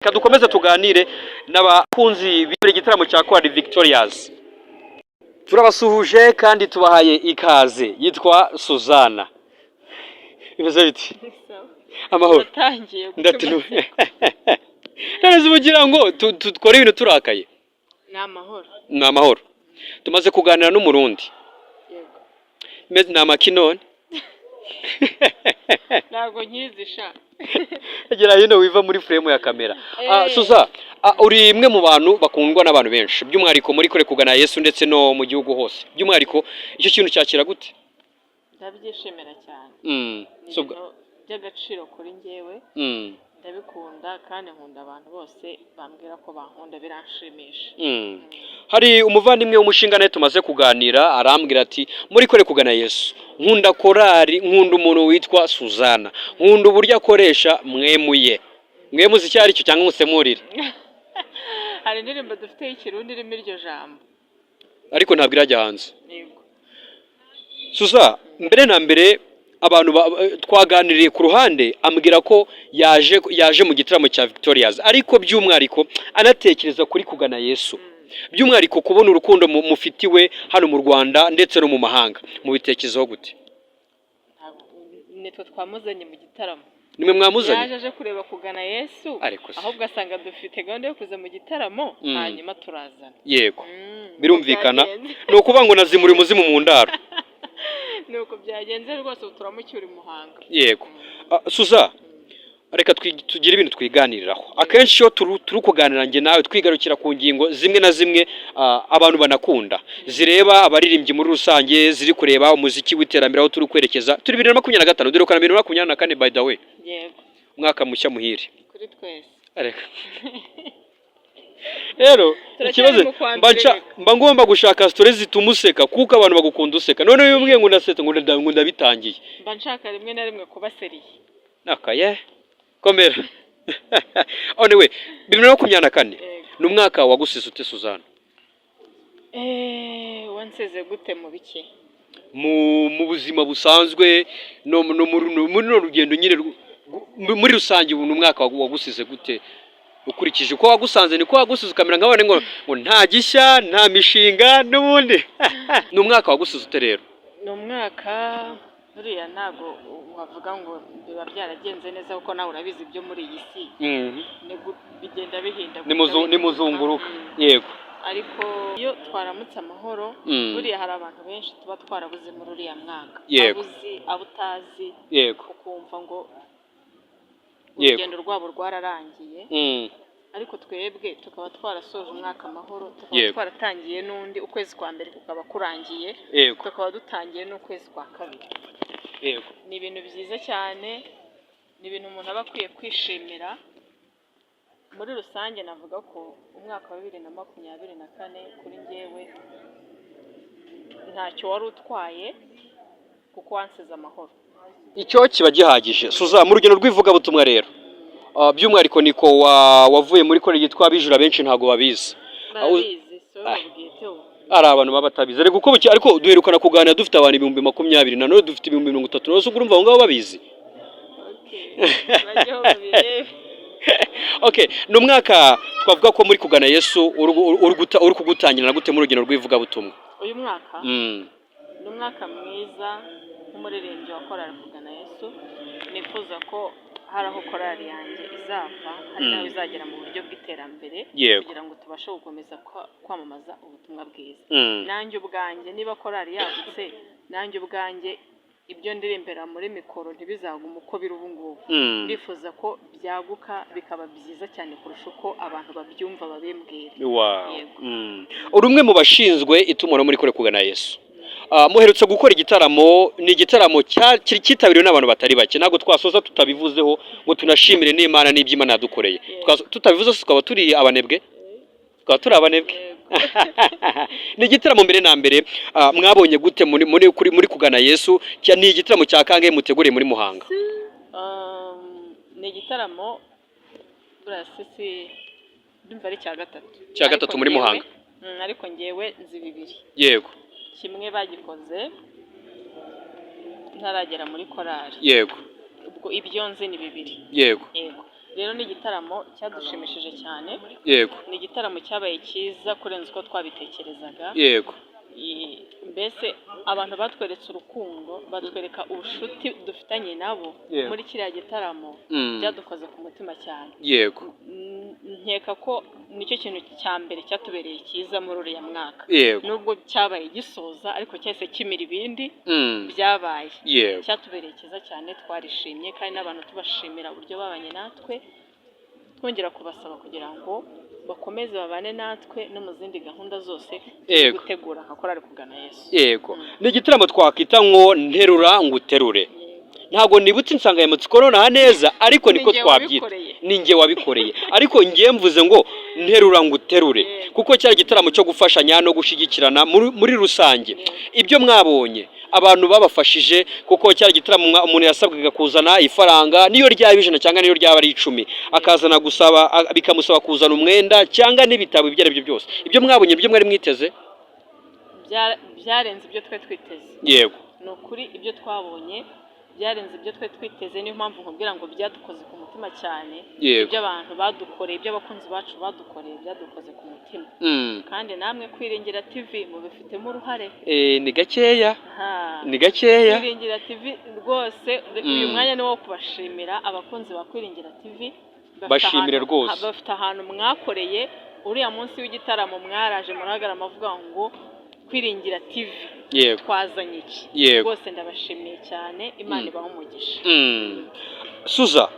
Kadukomeze tuganire n'abakunzi b'ibiri gitaramo cya Chorale Victorious. Turabasuhuje kandi tubahaye ikaze. Yitwa Suzana. Ibizo biti? Amahoro. Ndatinuye. Narazi bugira ngo tukore ibintu turakaye. Ni amahoro. Tumaze kuganira n'umurundi. Yego. Meze na makinone. Ntabwo nkizisha. Agera hino wiva muri frame ya kamera. Suza, uri imwe mu bantu bakundwa n'abantu benshi. By'umwariko muri kore kugana Yesu ndetse no mu gihugu hose. By'umwariko icyo kintu cyakira gute? Ndabyishimira cyane. So by'agaciro kuri njyewe. Ndabikunda kandi nkunda abantu bose bambwira ko bankunda biranshimisha. Hari umuvandimwe w'umushinga nawe tumaze kuganira arambwira ati muri kore kugana Yesu nkunda korari nkunda umuntu witwa Suzana nkunda uburyo akoresha mwemuye mwemuzi icyari cyo cyangwa musemurire. Hari indirimbo dufite y'ikirundi irimo iryo jambo ariko ntabwo irajya hanze. Yego. Suza mbere na mbere abantu twaganiriye ku ruhande ambwira ko yaje mu gitaramo cya Victorious ariko by'umwariko anatekereza kuri kugana Yesu. By'umwariko kubona urukundo mufitiwe hano mu Rwanda ndetse no mu mahanga mu bitekerezo gute? Nitwe twamuzanye mu gitaramo. Nimwe mwamuzanye? Yaje kureba kugana Yesu ahubwo asanga dufite gahunda yo kuza mu gitaramo hanyuma turazana. Yego. Birumvikana no kuvuga ngo nazimura umuzimu mu ndaro. Nuko byagenze rwose turamucyura Muhanga. Yego. Suza reka tugire ibintu twiganiriraho. Akenshi yo turi kuganira nge nawe twigarukira ku ngingo zimwe na zimwe abantu banakunda zireba abaririmbyi muri rusange ziri kureba umuziki w'iterambere aho turi kwerekeza turi 2025 dore ko 2024 by the way. Yego. Mwaka mushya muhire Kuri twese. Areka. Rero ikibazo mba ngomba gushaka stories zitumuseka kuko abantu bagukunda useka none uyu mwe ngo ndasetse ngo ndabitangiye mba nshaka rimwe na rimwe kuba seriye nakaye komera. Anyway 2024 numwaka wagusize ute Suzana? Wanseze gute mu biki? Mu buzima busanzwe no muri rugendo nyine muri rusange ubu numwaka wagusize gute? Ukurikije ko wagusanze niko wagusize kamera nkabone ngo nta gishya nta mishinga n'ubundi. Numwaka wagusize ute rero? Numwaka buriya ntago wavuga ngo biba byaragenze neza kuko nawe urabizi byo muri iyi si. Bigenda bihinda ni muzunguruka. Yego. Ariko iyo twaramutse amahoro buriya hari abantu benshi tuba twarabuze muri uriya mwaka. Abuzi abutazi. Yego. Ukumva ngo urugendo rwabo rwararangiye. Ariko twebwe tukaba twarasoje umwaka amahoro tukaba twaratangiye n'undi ukwezi kwa mbere kukaba kurangiye tukaba dutangiye n'ukwezi kwa kabiri. Yego. Ni ibintu byiza cyane ni ibintu umuntu aba akwiye kwishimira. Muri rusange navuga ko umwaka wa 2024 kuri njyewe ntacyo wari utwaye kuko wansize amahoro. Icyo kiba gihagije. Suza mu rugendo rw'ivuga butumwa rero by'umwariko niko wavuye muri kore yitwa bijura benshi ntago babizi. Ari abantu babatabize ariko uko ariko duherukana kuganira dufite abantu 2020 na none dufite 2030 nose urumva ngo babizi. Okay, numwaka twavuga ko muri kugana Yesu uri kugutangira gute mu rugendo rw'ivuga butumwa? Uyu mwaka numwaka mwiza nk'umuririmbyi wa Chorale kugana Yesu nifuza ko hari aho korali yanjye izava hari nawe izagera mu buryo bw'iterambere kugira ngo tubashe gukomeza kwamamaza ubutumwa bwiza. Nanjye ubwanjye niba korali yagutse nanjye ubwanjye ibyo ndirimbera muri mikoro ntibizaguma uko biri ubu ngubu. Ndifuza ko byaguka bikaba byiza cyane kurusha uko abantu babyumva babimbwira. Uri umwe mu bashinzwe itumanaho muri kore kugana Yesu. Muherutse gukora igitaramo ni igitaramo cyitabiriwe n'abantu batari bake ntabwo twasoza tutabivuzeho ngo tunashimire n'Imana n'iby'Imana yadukoreye. Tutabivuze tukaba turi abanebwe ni igitaramo mbere na mbere mwabonye gute muri kugana Yesu ni igitaramo cya kangahe muteguriye muri Muhanga? Ni igitaramo burasisi ndumva ari cya gatatu muri Muhanga. Ariko ngewe nzi bibiri. Yego. Kimwe bagikoze ntaragera muri korali. Yego. Ubwo ibyo nzi ni bibiri. Yego. rero ni igitaramo cyadushimishije cyane, yego ni igitaramo cyabaye cyiza kurenza uko twabitekerezaga. yego Mbese abantu batweretse urukundo, batwereka ubushuti dufitanye nabo Yego. muri kiriya gitaramo, byadukoze ku mutima cyane. yego Nkeka ko nicyo kintu cya mbere cyatubereye cyiza muri uriya mwaka, yego nubwo cyabaye gisoza ariko cyahise kimira ibindi Mm. byabaye. yego Cyatubereye cyiza cyane, twarishimye kandi n'abantu tubashimira uburyo babanye natwe, twongera kubasaba kugira ngo bakomeze babane natwe no mu zindi gahunda zose Yego. gutegura nka korali kugana Yesu. yego ni igitaramo twakwita ngo nterura ngo uterure, ntabwo nibutse insanganyamatsiko nonaha neza, ariko niko twabyita, ni njye wabikoreye, ariko njye mvuze ngo nterura ngo uterure, kuko cyari igitaramo cyo gufashanya no gushyigikirana muri rusange. Ibyo mwabonye abantu babafashije, kuko cyari igitaramo umuntu yasabwaga kuzana ifaranga niyo ryaba 100 cyangwa niyo ryaba ari 10, akazana gusaba bikamusaba kuzana umwenda cyangwa n'ibitabo ibyo ari byo byose. Ibyo mwabonye ibyo mwari mwiteze byarenze ibyo twe twiteze. yego Ni ukuri ibyo twabonye byarenze ibyo twe twiteze, niyo mpamvu nkubwira ngo byadukoze ku mutima cyane. Yego. Ibyo abantu badukoreye, ibyo abakunzi bacu badukoreye byadukoze ku mutima. Kandi namwe Kwiringira TV mubifitemo uruhare. ni gakeya Ha. ni gakeya Kwiringira TV rwose uyu mwanya ni wo kubashimira abakunzi ba Kwiringira TV. Bashimire rwose. Bafite ahantu mwakoreye uriya munsi w'igitaramo, mwaraje murahagara amavuga ngo Kwiringira TV yego twazanye iki. Yego. Rwose ndabashimiye cyane, Imana ibahe umugisha. Suza,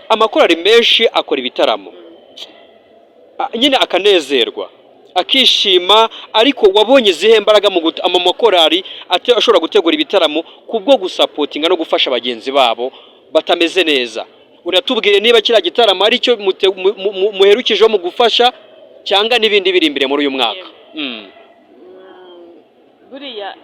amakorali menshi akora ibitaramo nyine akanezerwa akishima, ariko wabonye zihe mbaraga mu amakorali ashobora gutegura ibitaramo kubwo gusapotinga no gufasha bagenzi babo batameze neza? Uratubwire niba kiriya gitaramo ari cyo muherukijeho mu gufasha cyangwa n'ibindi biri imbere muri uyu mwaka. Buriya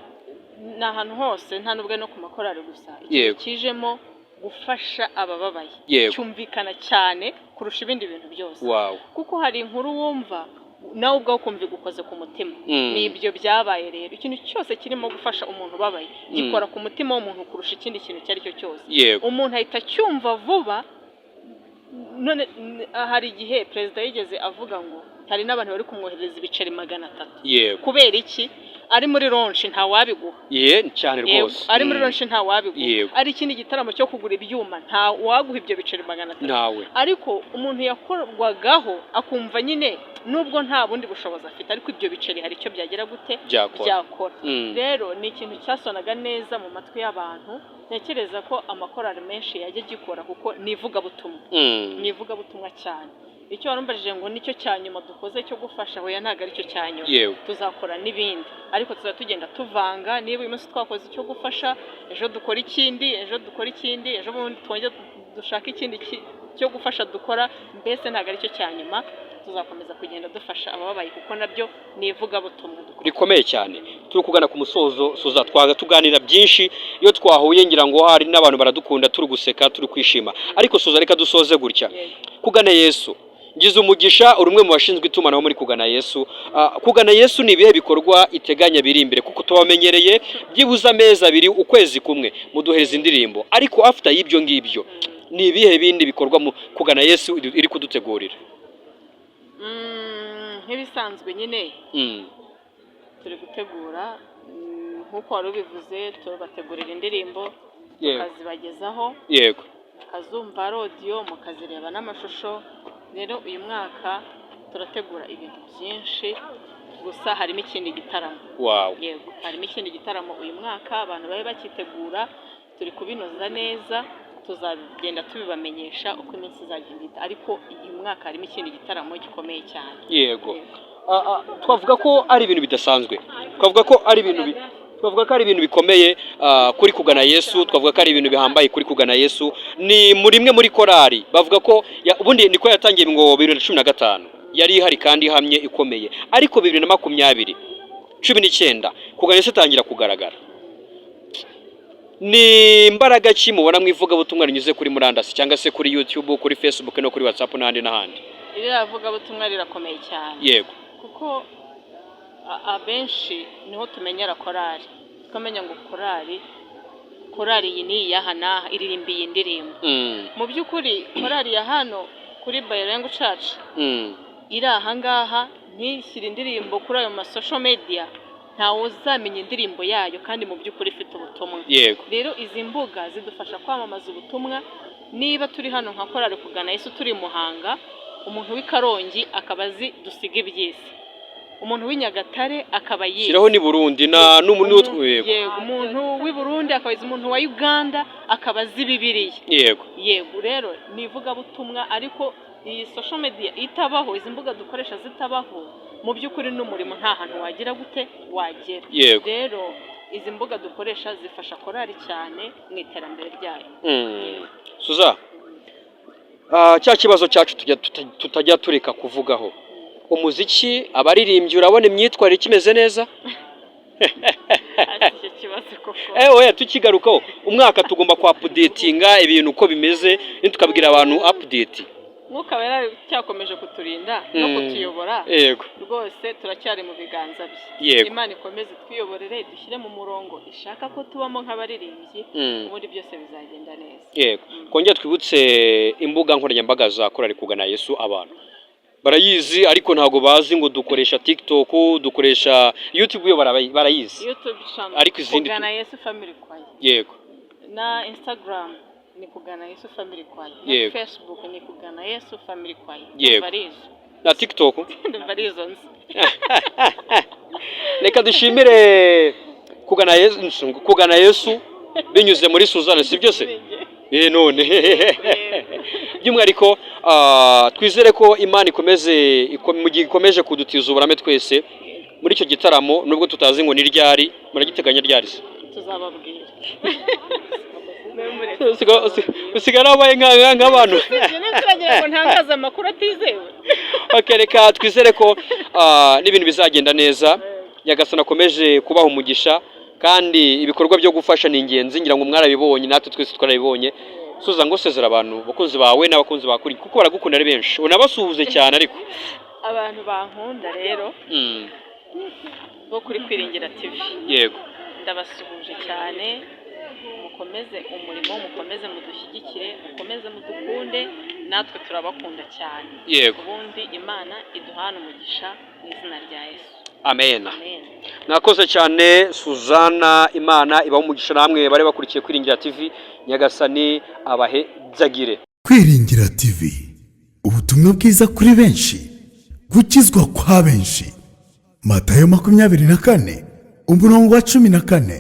ni ahantu hose, nta nubwo no ku makorali gusa, Yego. kijemo gufasha abababaye Yego. cyumvikana cyane kurusha ibindi bintu byose. Wow. Kuko hari inkuru wumva nawe ubwawe ukumva igukoze ku mutima. Ni ibyo byabaye rero, ikintu cyose kirimo gufasha umuntu ubabaye gikora ku mutima w'umuntu kurusha ikindi kintu icyo ari cyo cyose. Yego. Umuntu ahita acyumva vuba. None hari igihe perezida yigeze avuga ngo hari n'abantu bari kumwohereza ibiceri 300. Yego. Kubera iki? Ari muri ronshi nta wabiguha. Cyane rwose. Ari muri ronshi nta wabiguha. Yego. Ari ikindi gitaramo cyo kugura ibyuma nta waguha ibyo biceri 300. Nawe. Ariko umuntu yakorwagaho akumva nyine nubwo nta bundi bushobozi afite, ariko ibyo biceri hari icyo byagera gute byakora. Rero ni ikintu cyasonaga neza mu matwi y'abantu. Ntekereza ko amakorali menshi yajya gikora kuko nivuga butumwa. Nivuga butumwa cyane. Icyo warumbajije ngo nicyo cyanyuma dukoze cyo gufasha, hoya ntago ari cyo cyanyuma. Tuzakora n'ibindi, ariko tugenda tuvanga. Niba uyu munsi twakoze icyo gufasha, ejo dukora ikindi, ejo bundi twongera dushaka ikindi cyo gufasha dukora. Mbese ntago ari cyo cyanyuma, tuzakomeza kugenda dufasha abababaye kuko nabyo nivuga butumwa rikomeye cyane. Turi kugana ku musozo, Suza, twaga tuganira byinshi. Iyo twahuye ngira ngo hari n'abantu baradukunda, turi guseka, turi kwishima. Ariko Suza, reka dusoze gutya. Kugana Yesu, ngize umugisha uri umwe mu bashinzwe itumanaho muri Kugana Yesu. Kugana Yesu ni ibihe bikorwa iteganya biri imbere? Kuko tubamenyereye byibuze amezi 2 ukwezi kumwe muduhereza indirimbo, ariko after y'ibyo ngibyo ni ibihe bindi bikorwa mu Kugana Yesu iri kudutegurira? Nk'ibisanzwe nyine turi gutegura, nk'uko wari ubivuze, tubategurira indirimbo tukazibagezaho. Yego. Mukazumva audio, mukazireba n'amashusho. Rero uyu mwaka turategura ibintu byinshi, gusa harimo ikindi gitaramo. Wow. Yego, harimo ikindi gitaramo uyu mwaka, abantu babe bakitegura, turi kubinoza neza, tuzagenda tubibamenyesha uko iminsi izagenda. Ariko uyu mwaka harimo ikindi gitaramo gikomeye cyane. Yego. Twavuga ko ari ibintu bidasanzwe, twavuga ko ari ibintu bikomeye kuri Kugana Yesu, twavuga ko ari ibintu bihambaye kuri Kugana Yesu. Ni muri imwe muri korali bavuga ko ubundi niko yatangiye ngo 2015 yari ihari kandi ihamye ikomeye, ariko 2019 Kugana Yesu itangira kugaragara. Ni imbaraga ki mubona mwivuga butumwa rinyuze kuri murandasi cyangwa se kuri YouTube, kuri Facebook no kuri WhatsApp n'ahandi n'ahandi? Iravuga butumwa rirakomeye cyane. Yego. Kuko abenshi niho tumenyera korali, tukamenya ngo korali iyi ni iyahana iririmbiye indirimbo. Mu by'ukuri korali ya hano kuri Bilingual Church iri ahangaha ntishyire indirimbo kuri ayo masosho media ntawe uzamenya indirimbo yayo kandi mu by'ukuri ifite ubutumwa. Yego. Rero izi mbuga zidufasha kwamamaza ubutumwa. Niba turi hano nka korali kugana Yesu turi Muhanga, umuntu w'i Karongi akaba azi dusiga iby'isi, umuntu w'i Nyagatare akaba yize, shyiraho ni Burundi na n'umuntu yego, umuntu w'i Burundi akaba azi, umuntu wa Uganda akaba azi Bibiliya. Yego. Yego, rero nivuga butumwa, ariko iyi social media itabaho, izi mbuga dukoresha zitabaho, mu by'ukuri n'umurimo nta hantu wagira gute wagera. Yego. Rero izi mbuga dukoresha zifasha korali cyane mu iterambere ryayo. Suza, cya kibazo cyacu tutajya tureka kuvugaho, umuziki abaririmbyi urabona imyitwarire kimeze neza? Icyo kibazo koko. Oya, tukigarukaho umwaka tugomba kwa updatinga ibintu uko bimeze, tukabwira abantu update. Mwuka wera cyakomeje kuturinda no kutuyobora. Yego. Rwose turacyari mu biganza bye. Yego. Imana ikomeze twiyoborere, dushyire mu murongo ishaka ko tubamo nk'abaririmbyi, ubundi byose bizagenda neza. Yego. Kongera twibutse imbuga nkoranyambaga za korali kugana Yesu, abantu barayizi ariko ntago bazi ngo dukoresha TikTok, dukoresha YouTube, yo barayizi. YouTube channel ariko izindi kugana Yesu Family Choir. Yego. Na Instagram ni kugana Yesu Family Choir. Na Facebook ni kugana Yesu Family Choir. Yego. Na TikTok ndumvarizo nzi. Reka dushimire kugana Yesu binyuze muri Suzanne, si byose? None by'umwihariko twizere ko Imana ikomeje kudutiza uburame twese muri icyo gitaramo, nubwo tutazi ngo ni ryari, muragiteganya ryari se? Tuzababwira. Usigara wabaye nk'abantu. Turagira ngo ntangaze amakuru atizewe. Okay, reka twizere ko n'ibintu bizagenda neza. Nyagasani akomeje kubaha umugisha, kandi ibikorwa byo gufasha ni ingenzi, ngira ngo mwarabibonye, natwe twese twarabibonye. Suza, ngo sezera abantu bakunzi bawe n'abakunzi bakuri, kuko baragukunda ari benshi, unabasuhuze cyane. Ariko abantu bankunda rero bo kuri Kwiringira TV, yego, ndabasuhuje cyane. Mukomeze umurimo, mukomeze mudushyigikire, mukomeze mudukunde, natwe turabakunda cyane. Yego. Ubundi Imana iduhana umugisha mu izina rya Yesu. Amen. Nakoze cyane Suzana, Imana ibaho umugisha namwe bare bakurikiye Kwiringira TV. Nyagasani abahezagire. Kwiringira TV, ubutumwa bwiza kuri benshi, gukizwa kwa benshi. Matayo 24 umurongo wa 14.